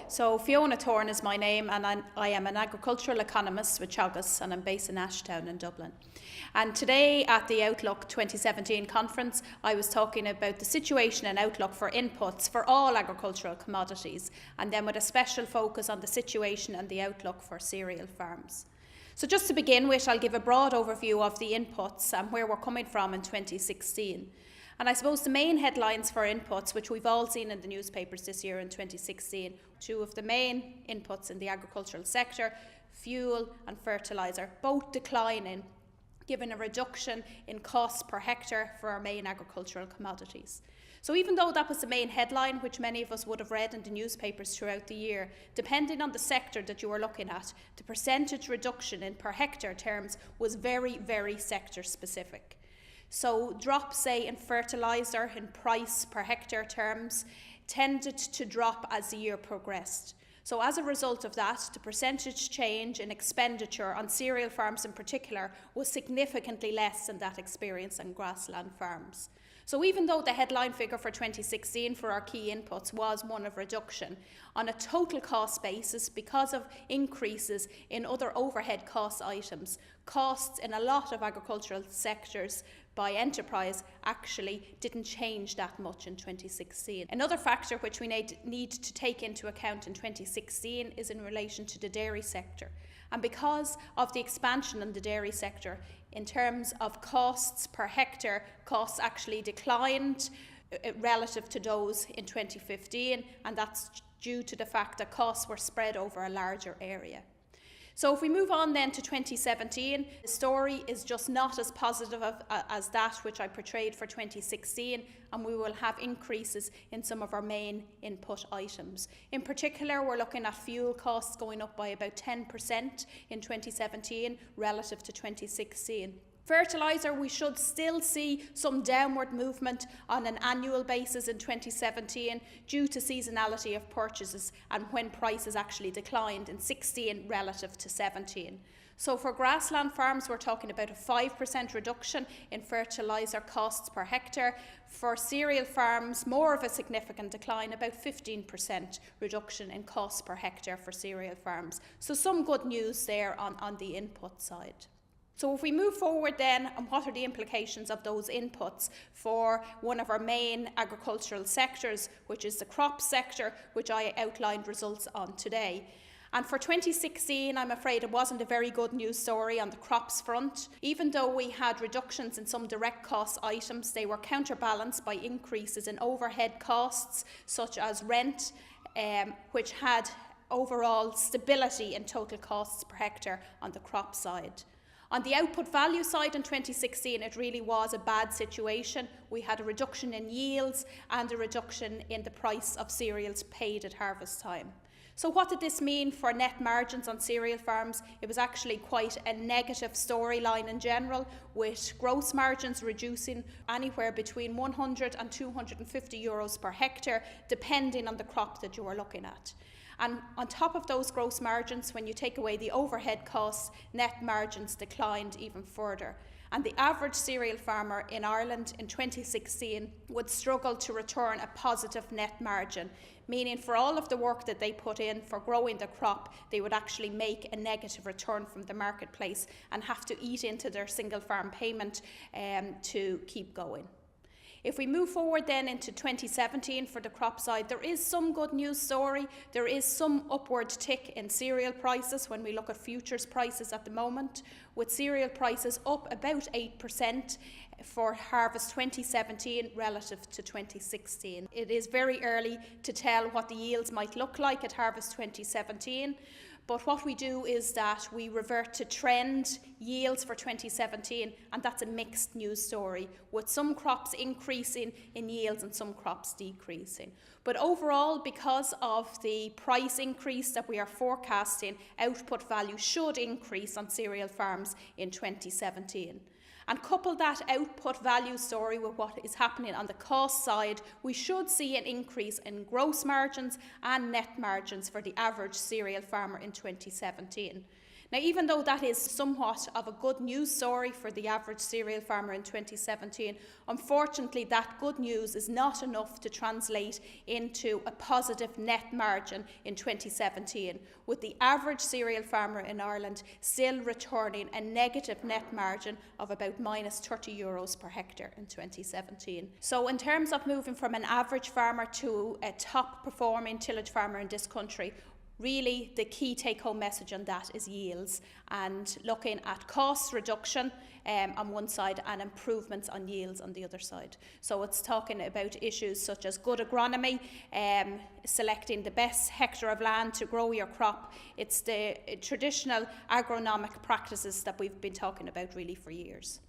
So Fiona Thorne is my name, and I am an agricultural economist with Teagasc, and I'm based in Ashtown in Dublin. And today at the Outlook 2017 conference, I was talking about the situation and outlook for inputs for all agricultural commodities, and then with a special focus on the situation and the outlook for cereal farms. So just to begin with, I'll give a broad overview of the inputs and where we're coming from in 2016. And I suppose the main headlines for inputs, which we've all seen in the newspapers this year in 2016, two of the main inputs in the agricultural sector, fuel and fertiliser, both declining, given a reduction in costs per hectare for our main agricultural commodities. So even though that was the main headline, which many of us would have read in the newspapers throughout the year, depending on the sector that you were looking at, the percentage reduction in per hectare terms was very, very sector specific. So drops, say, in fertiliser in price per hectare terms tended to drop as the year progressed. So as a result of that, the percentage change in expenditure on cereal farms in particular was significantly less than that experienced on grassland farms. So even though the headline figure for 2016 for our key inputs was one of reduction, on a total cost basis, because of increases in other overhead cost items, costs in a lot of agricultural sectors by enterprise actually didn't change that much in 2016. Another factor which we need to take into account in 2016 is in relation to the dairy sector. And because of the expansion in the dairy sector, in terms of costs per hectare, costs actually declined relative to those in 2015, and that's due to the fact that costs were spread over a larger area. So if we move on then to 2017, the story is just not as positive as that which I portrayed for 2016, and we will have increases in some of our main input items. In particular, we're looking at fuel costs going up by about 10% in 2017 relative to 2016. Fertiliser, we should still see some downward movement on an annual basis in 2017 due to seasonality of purchases and when prices actually declined in 16 relative to 17. So for grassland farms, we're talking about a 5% reduction in fertiliser costs per hectare. For cereal farms, more of a significant decline, about 15% reduction in costs per hectare for cereal farms. So some good news there on the input side. So if we move forward then, and what are the implications of those inputs for one of our main agricultural sectors, which is the crop sector, which I outlined results on today. And for 2016, I'm afraid it wasn't a very good news story on the crops front. Even though we had reductions in some direct cost items, they were counterbalanced by increases in overhead costs, such as rent, which had overall stability in total costs per hectare on the crop side. On the output value side in 2016, it really was a bad situation. We had a reduction in yields and a reduction in the price of cereals paid at harvest time. So what did this mean for net margins on cereal farms? It was actually quite a negative storyline in general, with gross margins reducing anywhere between 100 and 250 euros per hectare, depending on the crop that you were looking at. And on top of those gross margins, when you take away the overhead costs, net margins declined even further. And the average cereal farmer in Ireland in 2016 would struggle to return a positive net margin, meaning for all of the work that they put in for growing the crop, they would actually make a negative return from the marketplace and have to eat into their single farm payment to keep going. If we move forward then into 2017 for the crop side, there is some good news story. There is some upward tick in cereal prices when we look at futures prices at the moment, with cereal prices up about 8% for harvest 2017 relative to 2016. It is very early to tell what the yields might look like at harvest 2017. But what we do is that we revert to trend yields for 2017, and that's a mixed news story, with some crops increasing in yields and some crops decreasing. But overall, because of the price increase that we are forecasting, output value should increase on cereal farms in 2017. and couple that output value story with what is happening on the cost side, we should see an increase in gross margins and net margins for the average cereal farmer in 2017. Now, even though that is somewhat of a good news story for the average cereal farmer in 2017, unfortunately that good news is not enough to translate into a positive net margin in 2017, with the average cereal farmer in Ireland still returning a negative net margin of about minus €30 per hectare in 2017. So in terms of moving from an average farmer to a top performing tillage farmer in this country, really, the key take-home message on that is yields, and looking at cost reduction on one side and improvements on yields on the other side. So it's talking about issues such as good agronomy, selecting the best hectare of land to grow your crop. It's the traditional agronomic practices that we've been talking about really for years.